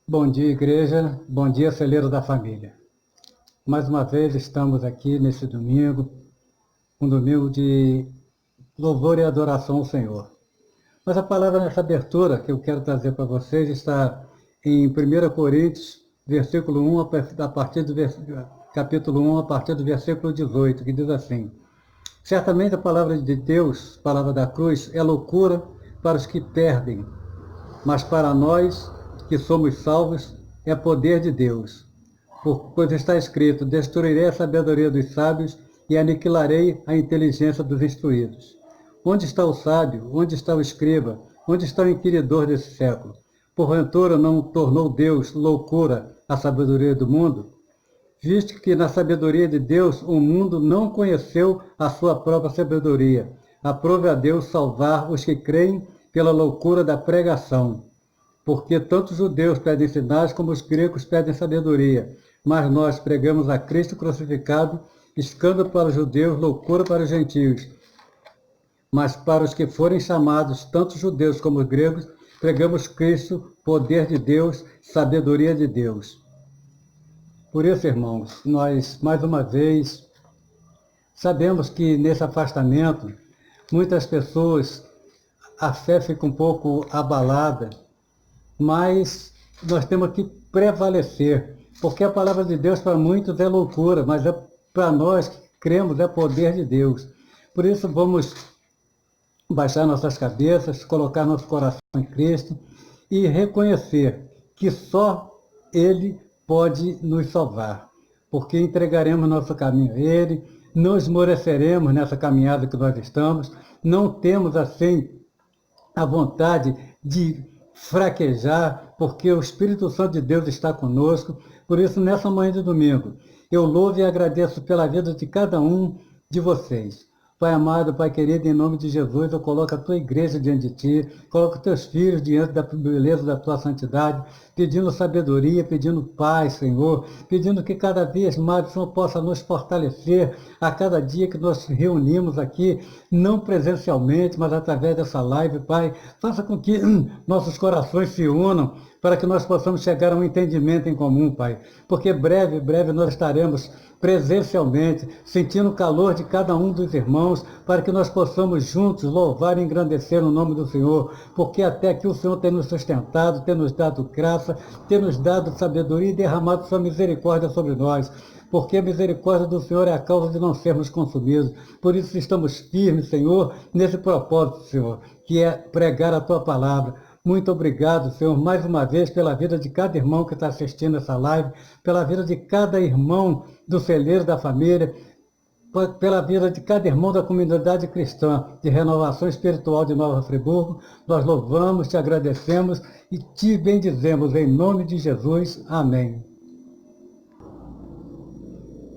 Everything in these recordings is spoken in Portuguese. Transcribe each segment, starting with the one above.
Bom dia, igreja. Bom dia, celeiro da família. Mais uma vez estamos aqui nesse domingo, um domingo de louvor e adoração ao Senhor. Mas a palavra nessa abertura que eu quero trazer para vocês está em 1 Coríntios, versículo 1, a partir do capítulo 1, a partir do versículo 18, que diz assim: Certamente a palavra de Deus, palavra da cruz, é loucura para os que perdem, mas para nós que somos salvos é poder de Deus. Pois está escrito: Destruirei a sabedoria dos sábios e aniquilarei a inteligência dos instruídos. Onde está o sábio? Onde está o escriba? Onde está o inquiridor desse século? Porventura não tornou Deus loucura a sabedoria do mundo? Visto que na sabedoria de Deus o mundo não conheceu a sua própria sabedoria. Aprove a Deus salvar os que creem pela loucura da pregação. Porque tanto os judeus pedem sinais como os gregos pedem sabedoria. Mas nós pregamos a Cristo crucificado, escândalo para os judeus, loucura para os gentios. Mas para os que forem chamados, tanto os judeus como os gregos, pregamos Cristo, poder de Deus, sabedoria de Deus. Por isso, irmãos, nós, mais uma vez, sabemos que nesse afastamento, muitas pessoas, a fé fica um pouco abalada, mas nós temos que prevalecer, porque a palavra de Deus para muitos é loucura, mas para nós que cremos é poder de Deus. Por isso vamos baixar nossas cabeças, colocar nosso coração em Cristo e reconhecer que só Ele pode nos salvar, porque entregaremos nosso caminho a Ele, não esmoreceremos nessa caminhada que nós estamos, não temos assim a vontade de fraquejar, porque o Espírito Santo de Deus está conosco. Por isso, nessa manhã de domingo, eu louvo e agradeço pela vida de cada um de vocês. Pai amado, Pai querido, em nome de Jesus, eu coloco a tua igreja diante de ti, coloco teus filhos diante da beleza da tua santidade, pedindo sabedoria, pedindo paz, Senhor, pedindo que cada vez mais o Senhor possa nos fortalecer a cada dia que nós reunimos aqui, não presencialmente, mas através dessa live, Pai. Faça com que nossos corações se unam para que nós possamos chegar a um entendimento em comum, Pai. Porque breve nós estaremos presencialmente, sentindo o calor de cada um dos irmãos, para que nós possamos juntos louvar e engrandecer o nome do Senhor, porque até aqui o Senhor tem nos sustentado, tem nos dado graça, tem nos dado sabedoria e derramado sua misericórdia sobre nós, porque a misericórdia do Senhor é a causa de não sermos consumidos. Por isso estamos firmes, Senhor, nesse propósito, Senhor, que é pregar a tua palavra. Muito obrigado, Senhor, mais uma vez pela vida de cada irmão que está assistindo essa live, pela vida de cada irmão do celeiro da família, pela vida de cada irmão da comunidade cristã de renovação espiritual de Nova Friburgo. Nós louvamos, te agradecemos e te bendizemos em nome de Jesus. Amém.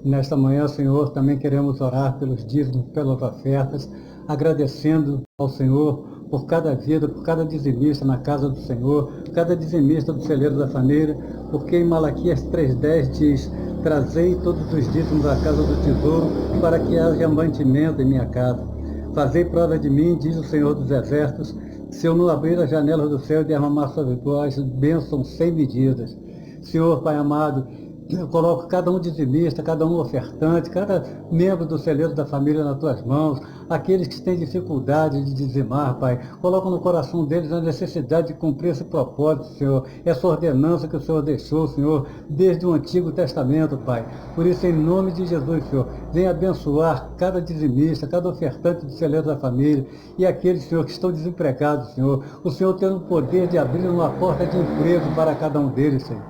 Nesta manhã, Senhor, também queremos orar pelos dízimos, pelas ofertas, agradecendo ao Senhor por cada vida, por cada dizimista na casa do Senhor, cada dizimista do celeiro da família, porque em Malaquias 3,10 diz: Trazei todos os dízimos à casa do tesouro, para que haja mantimento em minha casa. Fazei prova de mim, diz o Senhor dos Exércitos, se eu não abrir as janelas do céu e derramar sobre vós bênçãos sem medidas. Senhor, Pai amado, eu coloco cada um dizimista, cada um ofertante, cada membro do celeiro da família nas tuas mãos, aqueles que têm dificuldade de dizimar, Pai. Coloca no coração deles a necessidade de cumprir esse propósito, Senhor, essa ordenança que o Senhor deixou, Senhor, desde o Antigo Testamento, Pai. Por isso, em nome de Jesus, Senhor, venha abençoar cada dizimista, cada ofertante do celeiro da família e aqueles, Senhor, que estão desempregados, Senhor. O Senhor tem o poder de abrir uma porta de emprego para cada um deles, Senhor.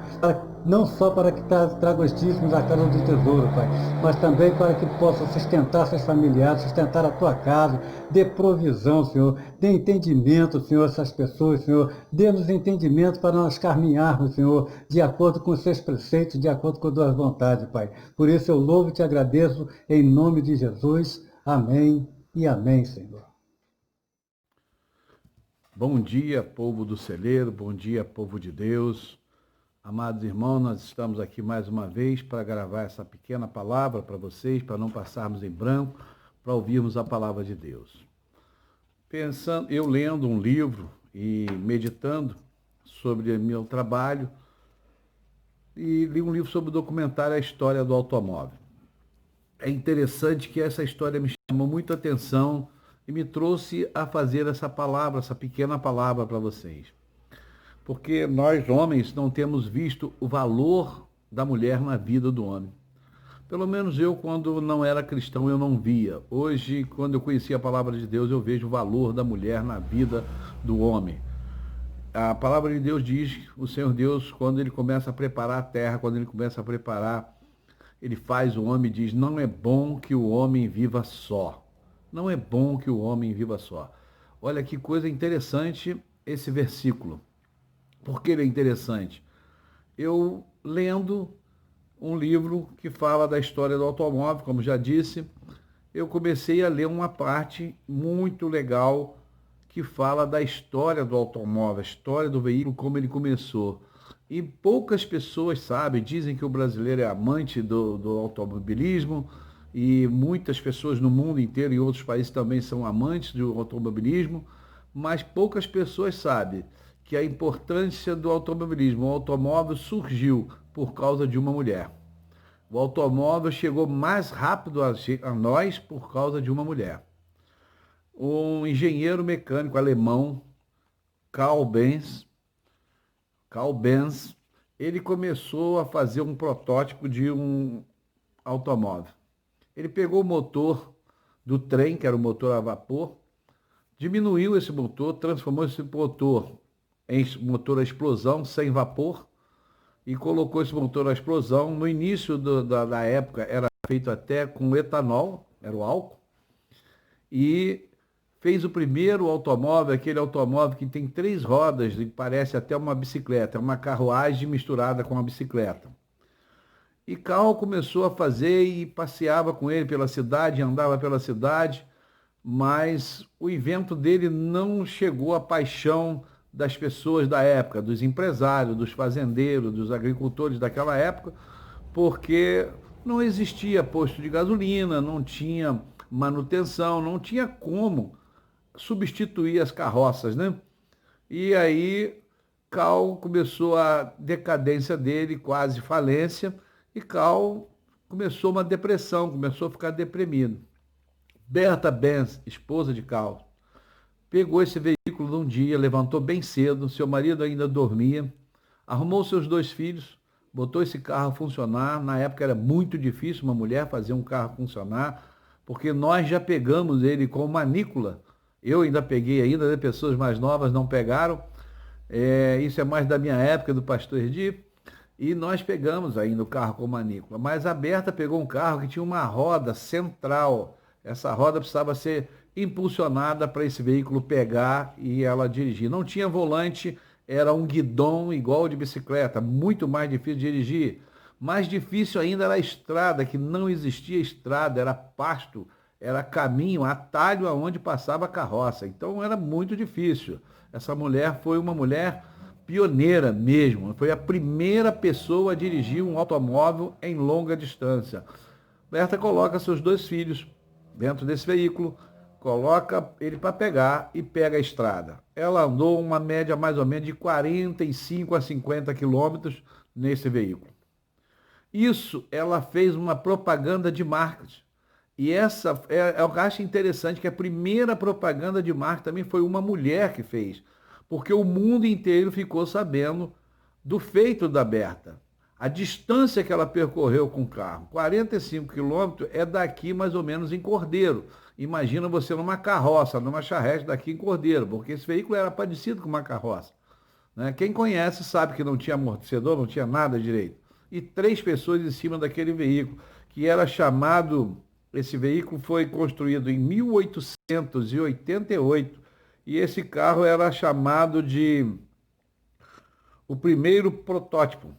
Não só para que traga os dízimos à casa do tesouro, Pai, mas também para que possa sustentar seus familiares, sustentar a tua casa, dê provisão, Senhor, dê entendimento, Senhor, a essas pessoas, Senhor, dê-nos entendimento para nós caminharmos, Senhor, de acordo com os seus preceitos, de acordo com as tuas vontades, Pai. Por isso eu louvo e te agradeço em nome de Jesus. Amém e amém, Senhor. Bom dia, povo do celeiro, bom dia, povo de Deus. Amados irmãos, nós estamos aqui mais uma vez para gravar essa pequena palavra para vocês, para não passarmos em branco, para ouvirmos a palavra de Deus. Eu lendo um livro e meditando sobre meu trabalho, e li um livro sobre o documentário A História do Automóvel. É interessante que essa história me chamou muito a atenção e me trouxe a fazer essa palavra, essa pequena palavra para vocês. Porque nós, homens, não temos visto o valor da mulher na vida do homem. Pelo menos eu, quando não era cristão, eu não via. Hoje, quando eu conheci a palavra de Deus, eu vejo o valor da mulher na vida do homem. A palavra de Deus diz, o Senhor Deus, quando ele começa a preparar a terra, quando ele começa a preparar, ele faz o homem e diz, não é bom que o homem viva só. Não é bom que o homem viva só. Olha que coisa interessante esse versículo. Por que ele é interessante? Eu lendo um livro que fala da história do automóvel, como já disse, eu comecei a ler uma parte muito legal que fala da história do automóvel, a história do veículo, como ele começou. E poucas pessoas sabem, dizem que o brasileiro é amante do automobilismo, e muitas pessoas no mundo inteiro e em outros países também são amantes do automobilismo, mas poucas pessoas sabem que a importância do automobilismo, o automóvel surgiu por causa de uma mulher. O automóvel chegou mais rápido a nós por causa de uma mulher. Um engenheiro mecânico alemão, Karl Benz, ele começou a fazer um protótipo de um automóvel. Ele pegou o motor do trem, que era o motor a vapor, diminuiu esse motor, transformou esse motor em motor a explosão, sem vapor, e colocou esse motor a explosão. No início da época era feito até com etanol, era o álcool, e fez o primeiro automóvel, aquele automóvel que tem 3 rodas e parece até uma bicicleta, é uma carruagem misturada com uma bicicleta. E Karl começou a fazer e passeava com ele pela cidade, andava pela cidade, mas o invento dele não chegou à paixão das pessoas da época, dos empresários, dos fazendeiros, dos agricultores daquela época, porque não existia posto de gasolina, não tinha manutenção, não tinha como substituir as carroças, né? E aí Karl começou a decadência dele, quase falência, e Karl começou uma depressão, começou a ficar deprimido. Berta Benz, esposa de Karl, pegou esse veículo num dia, levantou bem cedo, seu marido ainda dormia, arrumou seus 2 filhos, botou esse carro a funcionar. Na época era muito difícil uma mulher fazer um carro funcionar, porque nós já pegamos ele com manícula. Eu ainda peguei ainda, né? Pessoas mais novas não pegaram. Isso é mais da minha época, do pastor Erdi. E nós pegamos ainda o carro com manícula. Mas a Berta pegou um carro que tinha uma roda central. Essa roda precisava ser impulsionada para esse veículo pegar e ela dirigir. Não tinha volante, era um guidão igual de bicicleta, muito mais difícil de dirigir. Mais difícil ainda era a estrada, que não existia estrada, era pasto, era caminho, atalho aonde passava a carroça. Então era muito difícil. Essa mulher foi uma mulher pioneira mesmo. Foi a primeira pessoa a dirigir um automóvel em longa distância. Berta coloca seus 2 filhos dentro desse veículo, coloca ele para pegar e pega a estrada. Ela andou uma média mais ou menos de 45 a 50 quilômetros nesse veículo. Isso, ela fez uma propaganda de marketing. E essa, eu acho interessante que a primeira propaganda de marketing também foi uma mulher que fez, porque o mundo inteiro ficou sabendo do feito da Berta. A distância que ela percorreu com o carro, 45 quilômetros, é daqui mais ou menos em Cordeiro. Imagina você numa carroça, numa charrete daqui em Cordeiro, porque esse veículo era parecido com uma carroça, né? Quem conhece sabe que não tinha amortecedor, não tinha nada direito. E 3 pessoas em cima daquele veículo, que era chamado, esse veículo foi construído em 1888, e esse carro era chamado de o primeiro protótipo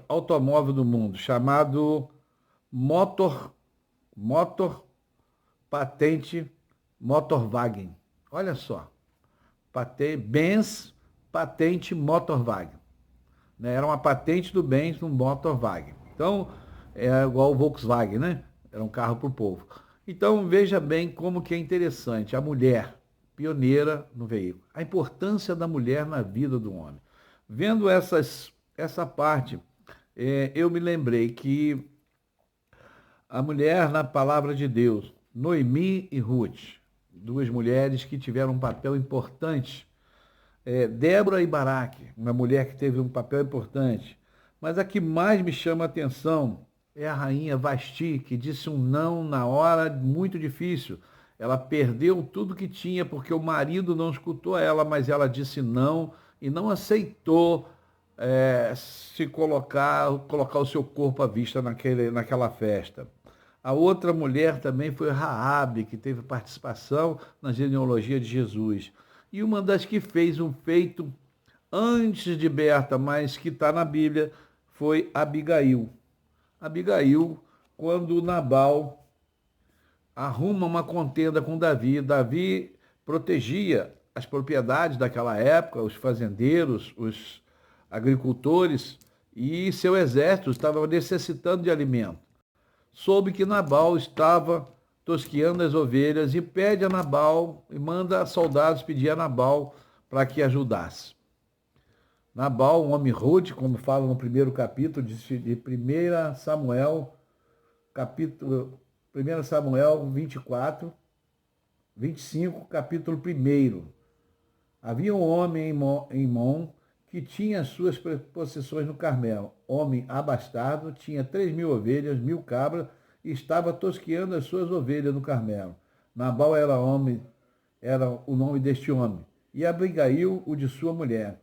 automóvel do mundo, chamado Motor Patente Motorwagen. Olha só, Benz Patente Motorwagen, né? Era uma patente do Benz no Motorwagen. Então, é igual o Volkswagen, né? Era um carro para o povo. Então, veja bem como que é interessante a mulher pioneira no veículo. A importância da mulher na vida do homem. Vendo essa parte, eu me lembrei que a mulher na palavra de Deus, Noemi e Ruth, duas mulheres que tiveram um papel importante. Débora e Baraque, uma mulher que teve um papel importante. Mas a que mais me chama a atenção é a rainha Vasti, que disse um não na hora muito difícil. Ela perdeu tudo que tinha porque o marido não escutou ela, mas ela disse não e não aceitou se colocar o seu corpo à vista naquela festa. A outra mulher também foi Raabe, que teve participação na genealogia de Jesus. E uma das que fez um feito antes de Berta, mas que está na Bíblia, foi Abigail. Abigail, quando Nabal arruma uma contenda com Davi, Davi protegia as propriedades daquela época, os fazendeiros, os agricultores, e seu exército estava necessitando de alimento. Soube que Nabal estava tosquiando as ovelhas e pede a Nabal e manda soldados pedir a Nabal para que ajudasse. Nabal, um homem rude, como fala no primeiro capítulo de 1 Samuel, capítulo 1 Samuel 24, 25, capítulo 1. Havia um homem em Mon que tinha suas possessões no Carmelo. Homem abastado, tinha 3.000 ovelhas, 1.000 cabras, e estava tosqueando as suas ovelhas no Carmelo. Nabal era o nome deste homem, e Abigail o de sua mulher.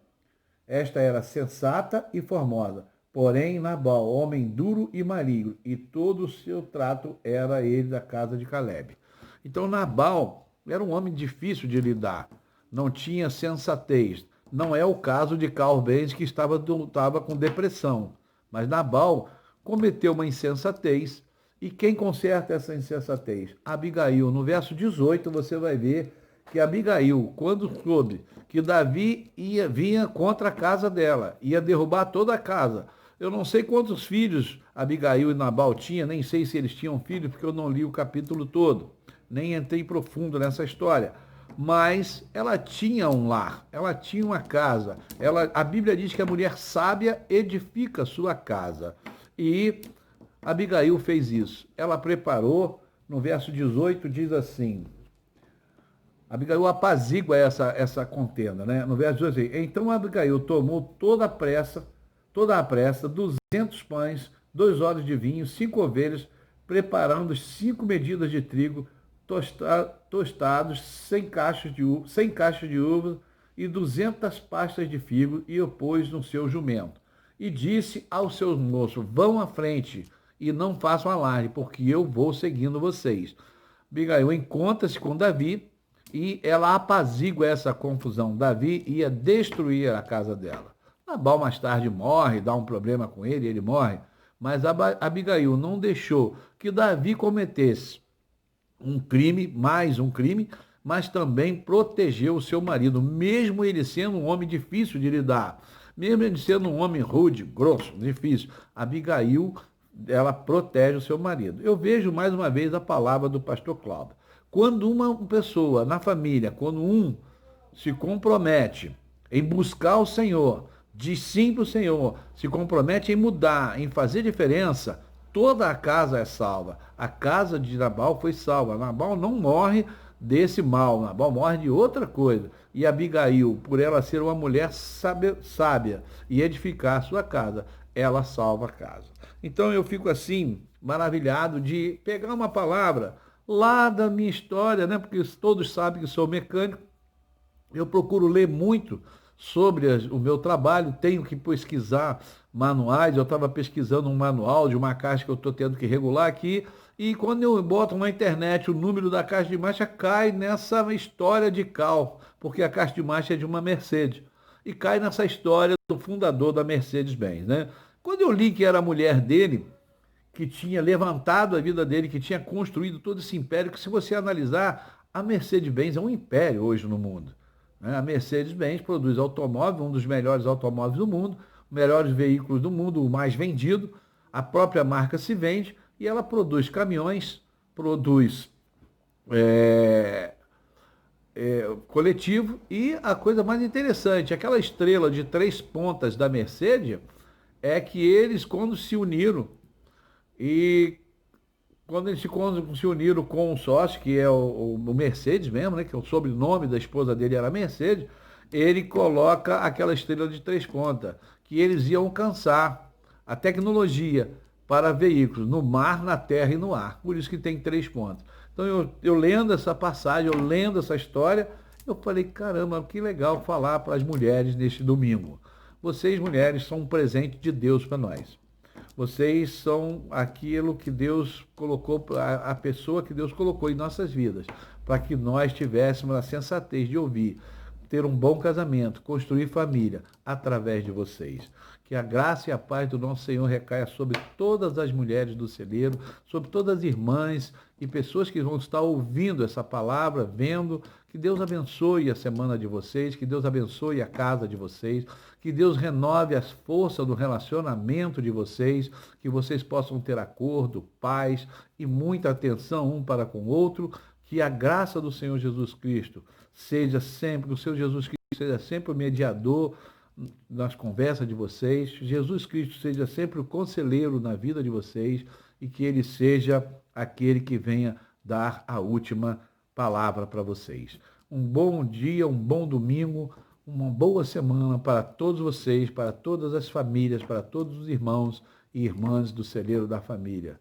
Esta era sensata e formosa, porém Nabal, homem duro e maligno, e todo o seu trato era ele da casa de Calebe. Então Nabal era um homem difícil de lidar, não tinha sensatez. Não é o caso de Carl Benz, que estava com depressão, mas Nabal cometeu uma insensatez. E quem conserta essa insensatez? Abigail. No verso 18 você vai ver que Abigail, quando soube que Davi vinha contra a casa dela, ia derrubar toda a casa. Eu não sei quantos filhos Abigail e Nabal tinham, nem sei se eles tinham filhos, porque eu não li o capítulo todo, nem entrei profundo nessa história. Mas ela tinha um lar, ela tinha uma casa. A Bíblia diz que a mulher sábia edifica sua casa. E Abigail fez isso. Ela preparou, no verso 18 diz assim, Abigail apazigua essa contenda, né? No verso 18, então Abigail tomou toda a pressa, 200 pães, 2 odres de vinho, 5 ovelhas, preparando 5 medidas de trigo, tostados, 100 caixas de uva e 200 pastas de figo, e o pôs no seu jumento. E disse aos seus moços, vão à frente e não façam alarde, porque eu vou seguindo vocês. Abigail encontra-se com Davi e ela apazigua essa confusão. Davi ia destruir a casa dela. Nabal mais tarde morre, dá um problema com ele morre, mas Abigail não deixou que Davi cometesse mais um crime, mas também protegeu o seu marido, mesmo ele sendo um homem difícil de lidar, mesmo ele sendo um homem rude, grosso, difícil. Abigail, ela protege o seu marido. Eu vejo mais uma vez a palavra do pastor Cláudio. Quando uma pessoa na família, quando um se compromete em buscar o Senhor, diz sim para o Senhor, se compromete em mudar, em fazer diferença, toda a casa é salva. A casa de Nabal foi salva. Nabal não morre desse mal, Nabal morre de outra coisa. E Abigail, por ela ser uma mulher sábia e edificar a sua casa, ela salva a casa. Então eu fico assim, maravilhado de pegar uma palavra lá da minha história, né? Porque todos sabem que sou mecânico. Eu procuro ler muito sobre o meu trabalho, tenho que pesquisar manuais. Eu estava pesquisando um manual de uma caixa que eu estou tendo que regular aqui, e quando eu boto na internet o número da caixa de marcha, cai nessa história de Cal, porque a caixa de marcha é de uma Mercedes, e cai nessa história do fundador da Mercedes-Benz, né? Quando eu li que era a mulher dele, que tinha levantado a vida dele, que tinha construído todo esse império, que se você analisar, a Mercedes-Benz é um império hoje no mundo. A Mercedes-Benz produz automóvel, um dos melhores automóveis do mundo, melhores veículos do mundo, o mais vendido. A própria marca se vende e ela produz caminhões, produz coletivo. E a coisa mais interessante, aquela estrela de 3 pontas da Mercedes, é que eles, quando se uniram, e quando eles se uniram com o sócio, que é o Mercedes mesmo, né, que é o sobrenome da esposa dele era Mercedes, ele coloca aquela estrela de 3 pontas, que eles iam alcançar a tecnologia para veículos no mar, na terra e no ar. Por isso que tem 3 pontas. Então eu lendo essa passagem, eu lendo essa história, eu falei, caramba, que legal falar para as mulheres neste domingo. Vocês, mulheres, são um presente de Deus para nós. Vocês são aquilo que Deus colocou, a pessoa que Deus colocou em nossas vidas, para que nós tivéssemos a sensatez de ouvir, ter um bom casamento, construir família através de vocês. Que a graça e a paz do nosso Senhor recaia sobre todas as mulheres do celeiro, sobre todas as irmãs e pessoas que vão estar ouvindo essa palavra, vendo. Que Deus abençoe a semana de vocês, que Deus abençoe a casa de vocês, que Deus renove as forças do relacionamento de vocês, que vocês possam ter acordo, paz e muita atenção um para com o outro. Que a graça do Senhor Jesus Cristo seja sempre, o Senhor Jesus Cristo seja sempre o mediador nas conversas de vocês, Jesus Cristo seja sempre o conselheiro na vida de vocês e que Ele seja aquele que venha dar a última palavra para vocês. Um bom dia, um bom domingo, uma boa semana para todos vocês, para todas as famílias, para todos os irmãos e irmãs do celeiro da família.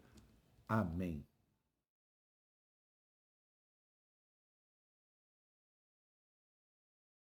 Amém.